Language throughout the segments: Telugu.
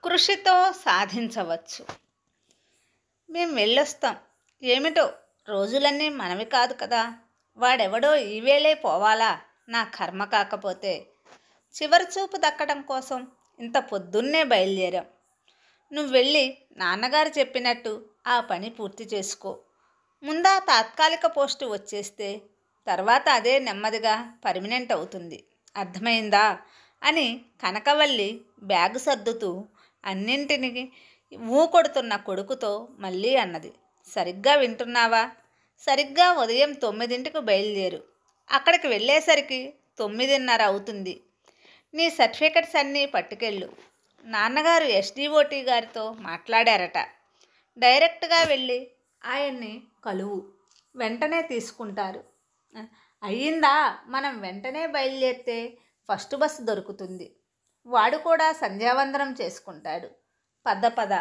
కృషితో సాధించవచ్చు. మేము వెళ్ళొస్తాం. ఏమిటో రోజులన్నీ మనవి కాదు కదా. వాడెవడో ఈవేళే పోవాలా, నా కర్మ కాకపోతే. చివరి చూపు దక్కడం కోసం ఇంత పొద్దున్నే బయలుదేరాం. నువ్వు వెళ్ళి నాన్నగారు చెప్పినట్టు ఆ పని పూర్తి చేసుకో. ముందా తాత్కాలిక పోస్టు వచ్చేస్తే తర్వాత అదే నెమ్మదిగా పర్మినెంట్ అవుతుంది. అర్థమైందా అని కనకవల్లి బ్యాగు సర్దుతూ అన్నింటినీ కొడుతున్న కొడుకుతో మళ్ళీ అన్నది. సరిగ్గా వింటున్నావా? సరిగ్గా ఉదయం 9ంటికి బయలుదేరు. అక్కడికి వెళ్ళేసరికి 9:30 అవుతుంది. నీ సర్టిఫికెట్స్ అన్నీ పట్టుకెళ్ళు. నాన్నగారు ఎస్డిఓటి గారితో మాట్లాడారట. డైరెక్ట్గా వెళ్ళి ఆయన్ని కలువు. వెంటనే తీసుకుంటారు. అయ్యిందా? మనం వెంటనే బయలుదేరితే ఫస్ట్ బస్సు దొరుకుతుంది. వాడు కూడా సంధ్యావందనం చేసుకుంటాడు. పద పద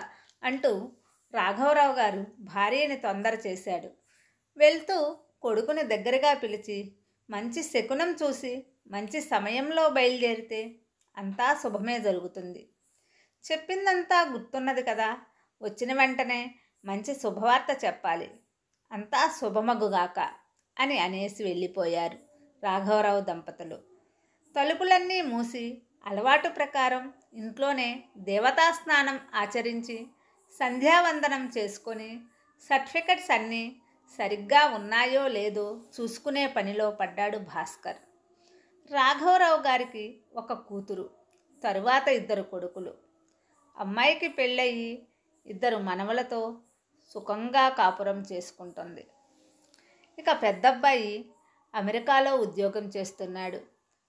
అంటూ రాఘవరావు గారు భార్యని తొందర చేశాడు. వెళ్తూ కొడుకుని దగ్గరగా పిలిచి, మంచి శకునం చూసి మంచి సమయంలో బయలుదేరితే అంతా శుభమే జరుగుతుంది. చెప్పిందంతా గుర్తున్నది కదా. వచ్చిన వెంటనే మంచి శుభవార్త చెప్పాలి. అంతా శుభమగుగాక అని అనేసి వెళ్ళిపోయారు రాఘవరావు దంపతులు. తలుపులన్నీ మూసి అలవాటు ప్రకారం ఇంట్లోనే దేవతా స్నానం ఆచరించి సంధ్యావందనం చేసుకొని సర్టిఫికెట్స్ అన్నీ సరిగ్గా ఉన్నాయో లేదో చూసుకునే పనిలో పడ్డాడు భాస్కర్. రాఘవరావు గారికి ఒక కూతురు, తరువాత 2 కొడుకులు. అమ్మాయికి పెళ్ళయి 2 మనవలతో సుఖంగా కాపురం చేసుకుంటుంది. ఇక పెద్దబ్బాయి అమెరికాలో ఉద్యోగం చేస్తున్నాడు.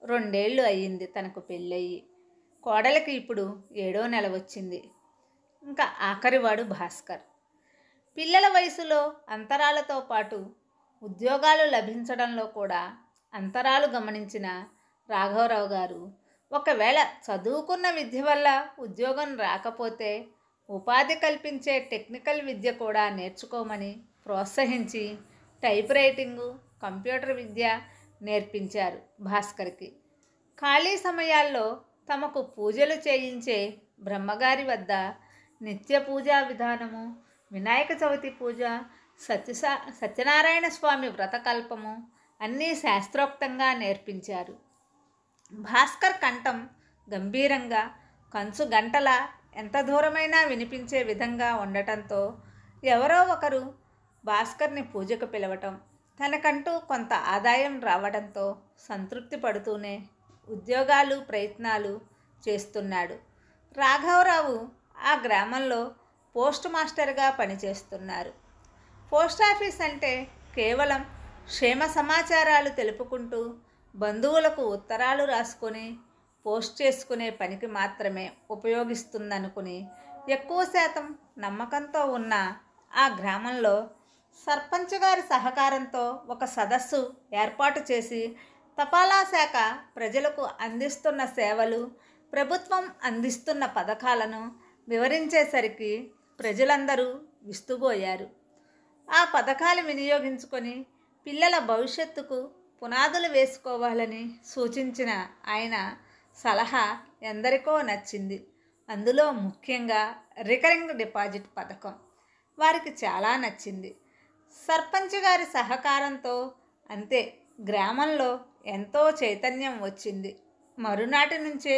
2 ఏళ్ళు అయ్యింది తనకు పెళ్ళయి. కోడలికి ఇప్పుడు 7వ నెల వచ్చింది. ఇంకా ఆఖరివాడు భాస్కర్. పిల్లల వయసులో అంతరాలతో పాటు ఉద్యోగాలు లభించడంలో కూడా అంతరాలు గమనించిన రాఘవరావు గారు ఒకవేళ చదువుకున్న విద్య వల్ల ఉద్యోగం రాకపోతే ఉపాధి కల్పించే టెక్నికల్ విద్య కూడా నేర్చుకోమని ప్రోత్సహించి టైప్ రైటింగు, కంప్యూటర్ విద్య నేర్పించారు భాస్కర్కి. ఖాళీ సమయాల్లో తమకు పూజలు చేయించే బ్రహ్మగారి వద్ద నిత్య పూజా విధానము, వినాయక చవితి పూజ, సత్యనారాయణ స్వామి వ్రతకల్పము అన్నీ శాస్త్రోక్తంగా నేర్పించారు. భాస్కర్ కంఠం గంభీరంగా కంచు గంటల ఎంత దూరమైనా వినిపించే విధంగా ఉండటంతో ఎవరో ఒకరు భాస్కర్ని పూజకు పిలవటం, తనకంటూ కొంత ఆదాయం రావడంతో సంతృప్తి పడుతూనే ఉద్యోగాలు ప్రయత్నాలు చేస్తున్నాడు. రాఘవరావు ఆ గ్రామంలో పోస్ట్ మాస్టర్గా పనిచేస్తున్నారు. పోస్టాఫీస్ అంటే కేవలం క్షేమ సమాచారాలు తెలుపుకుంటూ బంధువులకు ఉత్తరాలు రాసుకొని పోస్ట్ చేసుకునే పనికి మాత్రమే ఉపయోగిస్తుందనుకుని ఎక్కువ శాతం నమ్మకంతో ఉన్న ఆ గ్రామంలో సర్పంచ్ గారి సహకారంతో ఒక సదస్సు ఏర్పాటు చేసి తపాలా శాఖ ప్రజలకు అందిస్తున్న సేవలు, ప్రభుత్వం అందిస్తున్న పథకాలను వివరించేసరికి ప్రజలందరూ విస్తుపోయారు. ఆ పథకాలు వినియోగించుకొని పిల్లల భవిష్యత్తుకు పునాదులు వేసుకోవాలని సూచించిన ఆయన సలహా ఎందరికో నచ్చింది. అందులో ముఖ్యంగా రికరింగ్ డిపాజిట్ పథకం వారికి చాలా నచ్చింది. సర్పంచ్ గారి సహకారంతో అంతే గ్రామంలో ఎంతో చైతన్యం వచ్చింది. మరునాటి నుంచే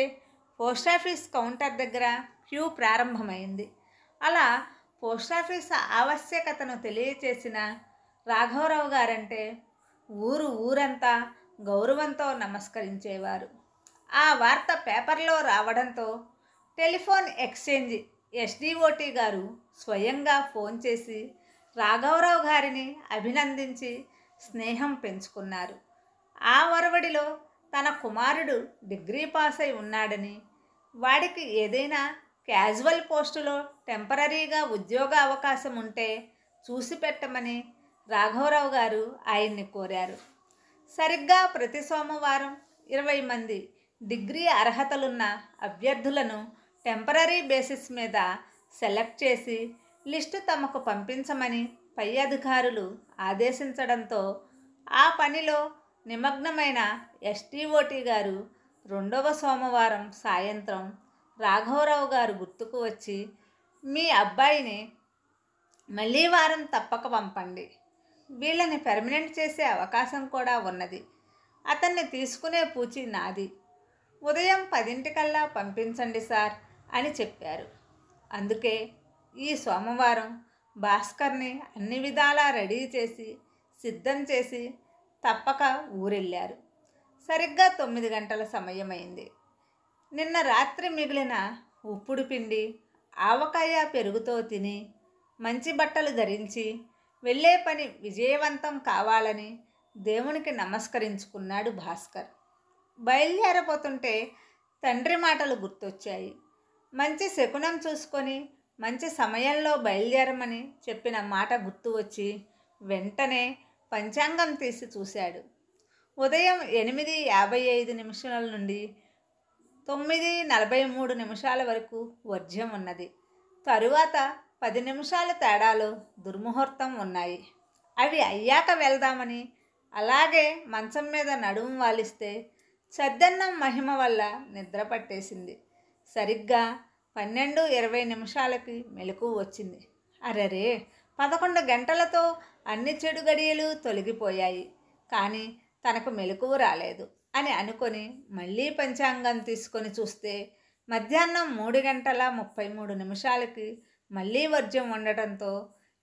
పోస్టాఫీస్ కౌంటర్ దగ్గర క్యూ ప్రారంభమైంది. అలా పోస్టాఫీస్ ఆవశ్యకతను తెలియచేసిన రాఘవరావు గారంటే ఊరంతా గౌరవంతో నమస్కరించేవారు. ఆ వార్త పేపర్లో రావడంతో టెలిఫోన్ ఎక్స్చేంజ్ ఎస్డిఓటి గారు స్వయంగా ఫోన్ చేసి రాఘవరావు గారిని అభినందించి స్నేహం పెంచుకున్నారు. ఆ ఒరవడిలో తన కుమారుడు డిగ్రీ పాస్ అయి ఉన్నాడని, వాడికి ఏదైనా క్యాజువల్ పోస్టులో టెంపరరీగా ఉద్యోగ అవకాశం ఉంటే చూసి పెట్టమని రాఘవరావు గారు ఆయన్ని కోరారు. సరిగ్గా ప్రతి సోమవారం 20 మంది డిగ్రీ అర్హతలున్న అభ్యర్థులను టెంపరరీ బేసిస్ మీద సెలెక్ట్ చేసి లిస్టు తమకు పంపించమని పై అధికారులు ఆదేశించడంతో ఆ పనిలో నిమగ్నమైన ఎస్డిఓటి గారు 2వ సోమవారం సాయంత్రం రాఘవరావు గారు గుర్తుకు వచ్చి, మీ అబ్బాయిని మళ్ళీ వారం తప్పక పంపండి. వీళ్ళని పెర్మనెంట్ చేసే అవకాశం కూడా ఉన్నది. అతన్ని తీసుకునే పూచి నాది. ఉదయం 10 పంపించండి సార్ అని చెప్పారు. అందుకే ఈ సోమవారం భాస్కర్ని అన్ని విధాలా రెడీ చేసి సిద్ధం చేసి తప్పక ఊరెళ్ళారు. సరిగ్గా 9 సమయమైంది. నిన్న రాత్రి మిగిలిన ఉప్పుడు పిండి ఆవకాయ పెరుగుతో తిని మంచి బట్టలు ధరించి వెళ్ళే పని విజయవంతం కావాలని దేవునికి నమస్కరించుకున్నాడు భాస్కర్. బయలుదేరపోతుంటే తండ్రి మాటలు గుర్తొచ్చాయి. మంచి శకునం చూసుకొని మంచి సమయంలో బయలుదేరమని చెప్పిన మాట గుర్తు వచ్చి వెంటనే పంచాంగం తీసి చూశాడు. ఉదయం 8:55 నుండి 9:43 వరకు వర్జ్యం ఉన్నది. తరువాత 10 నిమిషాల తేడాలో దుర్ముహూర్తం ఉన్నాయి. అవి అయ్యాక వెళ్దామని అలాగే మంచం మీద నడుము వాలిస్తే సద్దన్నం మహిమ వల్ల నిద్ర పట్టేసింది. సరిగ్గా 12:20 మెలకువ వచ్చింది. అరెరే, 11 గంటలతో అన్ని చెడు గడియలు తొలగిపోయాయి, కానీ తనకు మెలకువ రాలేదు అని అనుకొని మళ్ళీ పంచాంగం తీసుకొని చూస్తే మధ్యాహ్నం 3:33 మళ్ళీ వర్జ్యం ఉండటంతో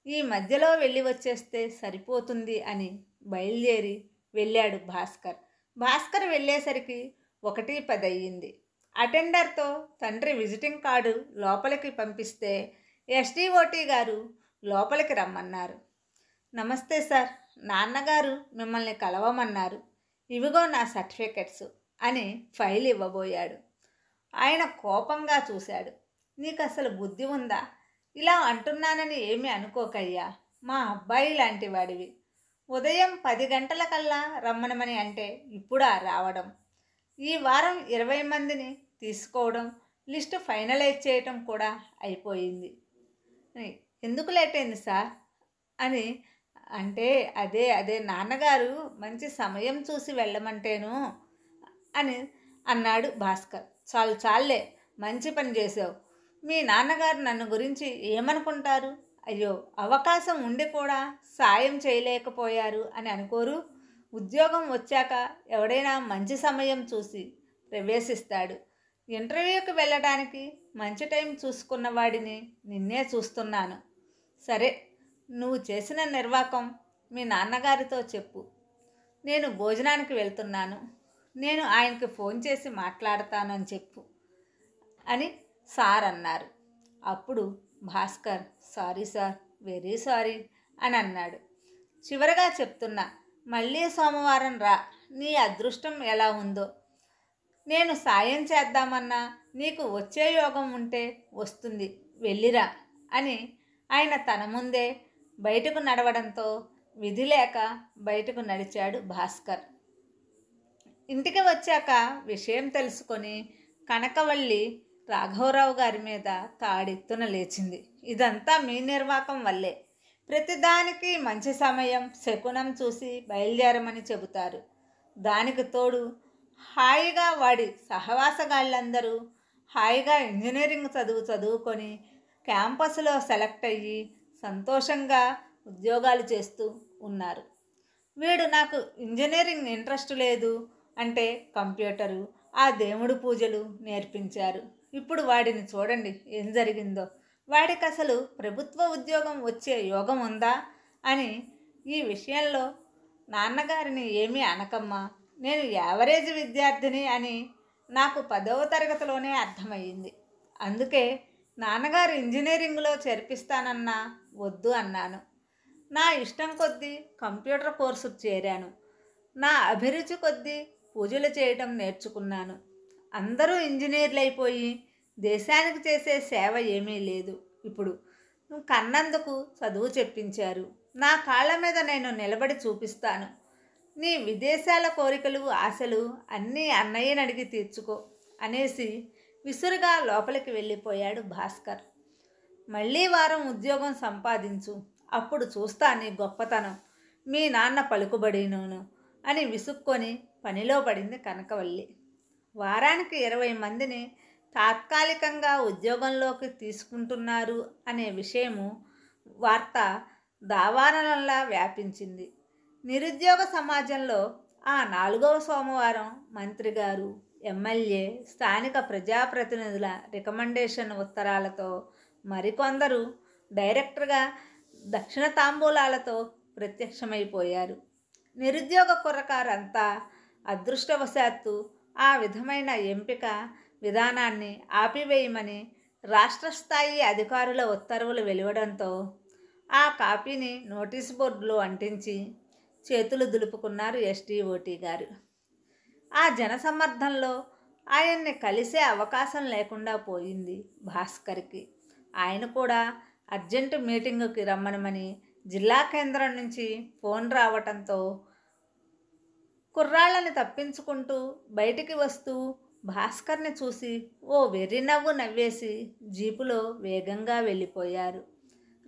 ఈ మధ్యలో వెళ్ళి వచ్చేస్తే సరిపోతుంది అని బయలుదేరి వెళ్ళాడు భాస్కర్. భాస్కర్ వెళ్ళేసరికి 1:10 అయ్యింది. అటెండర్తో తండ్రి విజిటింగ్ కార్డు లోపలికి పంపిస్తే ఎస్డిఓటి గారు లోపలికి రమ్మన్నారు. నమస్తే సార్, నాన్నగారు మిమ్మల్ని కలవమన్నారు. ఇవిగో నా సర్టిఫికెట్స్ అని ఫైల్ ఇవ్వబోయాడు. ఆయన కోపంగా చూశాడు. నీకు అసలు బుద్ధి ఉందా? ఇలా అంటున్నానని ఏమీ అనుకోకయ్యా, మా అబ్బాయి లాంటి వాడివి. ఉదయం 10 గంటలకల్లా రమ్మనమని అంటే ఇప్పుడా రావడం? ఈ వారం 20 మందిని తీసుకోవడం, లిస్టు ఫైనలైజ్ చేయటం కూడా అయిపోయింది. ఎందుకు లేట్ అయింది సార్ అని అంటే అదే నాన్నగారు మంచి సమయం చూసి వెళ్ళమంటేను అని అన్నాడు భాస్కర్. చాలే, మంచి పని చేసావు. మీ నాన్నగారు నన్ను గురించి ఏమనుకుంటారు? అయ్యో, అవకాశం ఉండి కూడా సాయం చేయలేకపోయారు అని అనుకోరు? ఉద్యోగం వచ్చాక ఎవడైనా మంచి సమయం చూసి ప్రవేశిస్తాడు. ఇంటర్వ్యూకి వెళ్ళడానికి మంచి టైం చూసుకున్న వాడిని నిన్నే చూస్తున్నాను. సరే, నువ్వు చేసిన నిర్వాకం మీ నాన్నగారితో చెప్పు. నేను భోజనానికి వెళ్తున్నాను, నేను ఆయనకి ఫోన్ చేసి మాట్లాడతానని చెప్పు అని సార్ అన్నారు. అప్పుడు Bhaskar sorry sir, very sorry అని అన్నాడు. చివరగా చెప్తున్నా, మళ్ళీ సోమవారం రా, నీ అదృష్టం ఎలా ఉందో. నేను సాయం చేద్దామన్నా నీకు వచ్చే యోగం ఉంటే వస్తుంది, వెళ్ళిరా అని ఆయన తన ముందే బయటకు నడవడంతో విధి లేక బయటకు నడిచాడు భాస్కర్. ఇంటికి వచ్చాక విషయం తెలుసుకొని కనకవల్లి రాఘవరావు గారి మీద తాడెత్తున లేచింది. ఇదంతా మీ నిర్వాకం వల్లే. ప్రతిదానికి మంచి సమయం శకునం చూసి బయలుదేరమని చెబుతారు. దానికి తోడు హాయిగా వాడి సహవాసగాళ్ళందరూ హాయిగా ఇంజనీరింగ్ చదువుకొని క్యాంపస్లో సెలెక్ట్ అయ్యి సంతోషంగా ఉద్యోగాలు చేస్తూ ఉన్నారు. వీడు నాకు ఇంజనీరింగ్ ఇంట్రెస్ట్ లేదు అంటే కంప్యూటరు, ఆ దేవుడి పూజలు నేర్పించారు. ఇప్పుడు వాడిని చూడండి ఏం జరిగిందో. వాడికి అసలు ప్రభుత్వ ఉద్యోగం వచ్చే యోగం ఉందా అని ఈ విషయంలో నాన్నగారిని ఏమీ అనకమ్మా, నేను యావరేజ్ విద్యార్థిని అని నాకు 10వ తరగతిలోనే అర్థమయ్యింది. అందుకే నాన్నగారు ఇంజనీరింగ్లో చేర్పిస్తానన్నా వద్దు అన్నాను. నా ఇష్టం కొద్దీ కంప్యూటర్ కోర్సు చేరాను. నా అభిరుచి కొద్దీ పూజలు చేయటం నేర్చుకున్నాను. అందరూ ఇంజనీర్లు అయిపోయి దేశానికి చేసే సేవ ఏమీ లేదు. ఇప్పుడు నువ్వు కన్నందుకు చదువు చెప్పించారు. నా కాళ్ళ మీద నేను నిలబడి చూపిస్తాను. నీ విదేశాల కోరికలు ఆశలు అన్నీ అన్నయ్యని అడిగి తీర్చుకో అనేసి విసురుగా లోపలికి వెళ్ళిపోయాడు భాస్కర్. మళ్ళీ వారం ఉద్యోగం సంపాదించు, అప్పుడు చూస్తా నీ గొప్పతనం, మీ నాన్న పలుకుబడినను అని విసుక్కొని పనిలో పడింది కనకవల్లి. వారానికి 20 మందిని తాత్కాలికంగా ఉద్యోగంలోకి తీసుకుంటున్నారు అనే విషయము వార్త దావానలంలా వ్యాపించింది. నిరుద్యోగ సమాజంలో ఆ 4వ సోమవారం మంత్రి గారు, ఎమ్మెల్యే, స్థానిక ప్రజాప్రతినిధుల రికమెండేషన్ ఉత్తరాలతో మరికొందరు డైరెక్టర్గా దక్షిణ తాంబూలాలతో ప్రత్యక్షమైపోయారు. నిరుద్యోగ కుర్రకారంతా అదృష్టవశాత్తు ఆ విధమైన ఎంపిక విధానాన్ని ఆపివేయమని రాష్ట్ర స్థాయి అధికారుల ఉత్తర్వులు వెలువడంతో ఆ కాపీని నోటీసు బోర్డులో అంటించి చేతులు దులుపుకున్నారు ఎస్టీఓటీ గారు. ఆ జనసమ్మర్దంలో ఆయన్ని కలిసే అవకాశం లేకుండా పోయింది భాస్కర్కి. ఆయన కూడా అర్జెంటు మీటింగుకి రమ్మనమని జిల్లా కేంద్రం నుంచి ఫోన్ రావటంతో కుర్రాళ్ళని తప్పించుకుంటూ బయటికి వస్తూ భాస్కర్ని చూసి ఓ వెర్రి నవ్వు నవ్వేసి జీపులో వేగంగా వెళ్ళిపోయారు.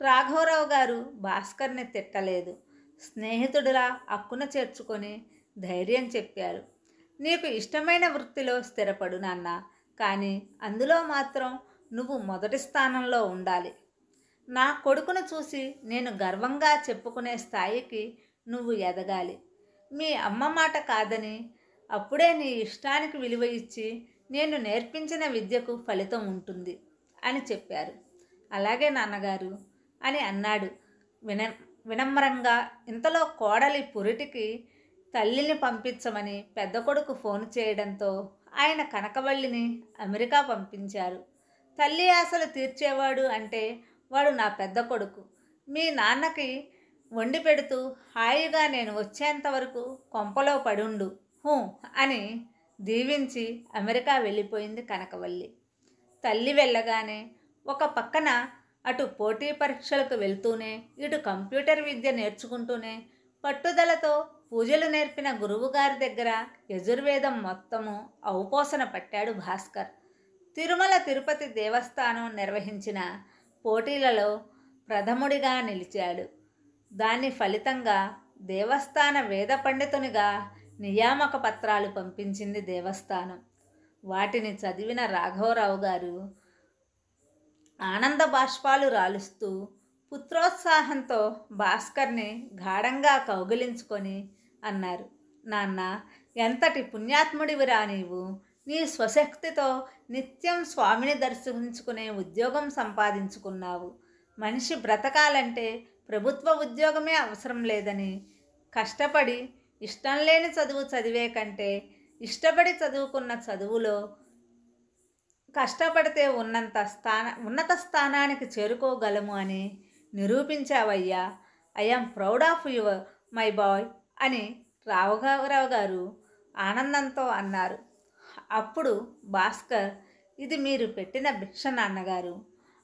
రాఘవరావు గారు భాస్కర్ని తిట్టలేదు. స్నేహితుడిలా అక్కున చేర్చుకొని ధైర్యం చెప్పారు. నీకు ఇష్టమైన వృత్తిలో స్థిరపడు నాన్న, కానీ అందులో మాత్రం నువ్వు మొదటి స్థానంలో ఉండాలి. నా కొడుకును చూసి నేను గర్వంగా చెప్పుకునే స్థాయికి నువ్వు ఎదగాలి. మీ అమ్మ మాట కాదని, అప్పుడే నీ ఇష్టానికి విలువ ఇచ్చి నేను నేర్పించిన విద్యకు ఫలితం ఉంటుంది అని చెప్పారు. అలాగే నాన్నగారు అని అన్నాడు వినమ్రంగా. ఇంతలో కోడలి పురిటికి తల్లిని పంపించమని పెద్ద కొడుకు ఫోన్ చేయడంతో ఆయన కనకవల్లిని అమెరికా పంపించారు. తల్లి ఆశలు తీర్చేవాడు అంటే వాడు నా పెద్ద కొడుకు. మీ నాన్నకి వండి పెడుతూ హాయిగా నేను వచ్చేంతవరకు కొంపలో పడుండు అని దీవించి అమెరికా వెళ్ళిపోయింది కనకవల్లి. తల్లి వెళ్ళగానే ఒక పక్కన అటు పోటీ పరీక్షలకు వెళ్తూనే ఇటు కంప్యూటర్ విద్య నేర్చుకుంటూనే పట్టుదలతో పూజలు నేర్పిన గురువుగారి దగ్గర యజుర్వేదం మొత్తము ఔపోసన పట్టాడు భాస్కర్. తిరుమల తిరుపతి దేవస్థానం నిర్వహించిన పోటీలలో ప్రథముడిగా నిలిచాడు. దాని ఫలితంగా దేవస్థాన వేద పండితునిగా నియామక పత్రాలు పంపించింది దేవస్థానం. వాటిని చదివిన రాఘవరావు గారు ఆనంద బాష్పాలు రాలుస్తూ పుత్రోత్సాహంతో భాస్కర్ని గాఢంగా కౌగిలించుకొని అన్నారు, నాన్న, ఎంతటి పుణ్యాత్ముడివిరా నీవు. నీ స్వశక్తితో నిత్యం స్వామిని దర్శించుకునే ఉద్యోగం సంపాదించుకున్నావు. మనిషి బ్రతకాలంటే ప్రభుత్వ ఉద్యోగమే అవసరం లేదని, కష్టపడి ఇష్టం లేని చదువు చదివే కంటే ఇష్టపడి చదువుకున్న చదువులో కష్టపడితే ఉన్నత స్థానానికి చేరుకోగలము అని నిరూపించావయ్యా. I'm proud of your my boy అని రాఘవరావు గారు ఆనందంతో అన్నారు. అప్పుడు భాస్కర్, ఇది మీరు పెట్టిన భిక్ష నాన్నగారు.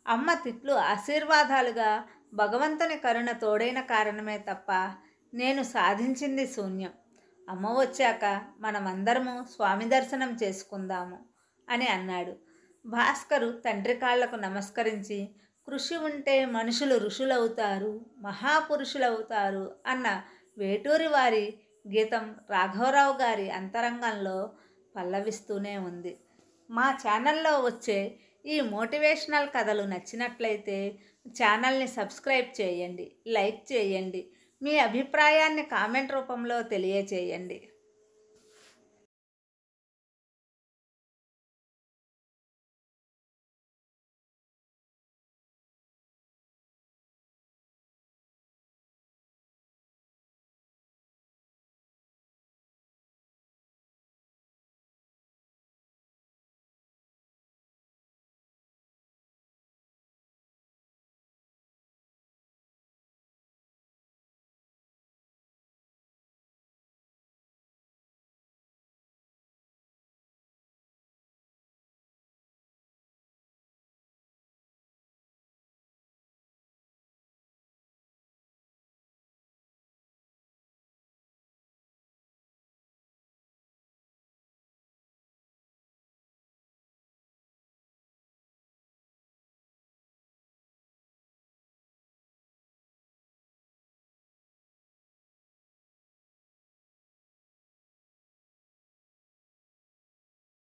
అమ్మ తిట్లు ఆశీర్వాదాలుగా భగవంతుని కరుణ తోడైన కారణమే తప్ప నేను సాధించింది శూన్యం. అమ్మ వచ్చాక మనమందరము స్వామి దర్శనం చేసుకుందాము అని అన్నాడు. భాస్కరు తండ్రి కాళ్లకు నమస్కరించి, కృషి ఉంటే మనుషులు ఋషులవుతారు, మహాపురుషులవుతారు అన్న వేటూరి వారి గీతం రాఘవరావు గారి అంతరంగంలో పల్లవిస్తూనే ఉంది. మా ఛానల్లో వచ్చే ఈ మోటివేషనల్ కథలు నచ్చినట్లయితే ఛానల్ని సబ్స్క్రైబ్ చేయండి, లైక్ చేయండి, మీ అభిప్రాయాన్ని కామెంట్ రూపంలో తెలియచేయండి.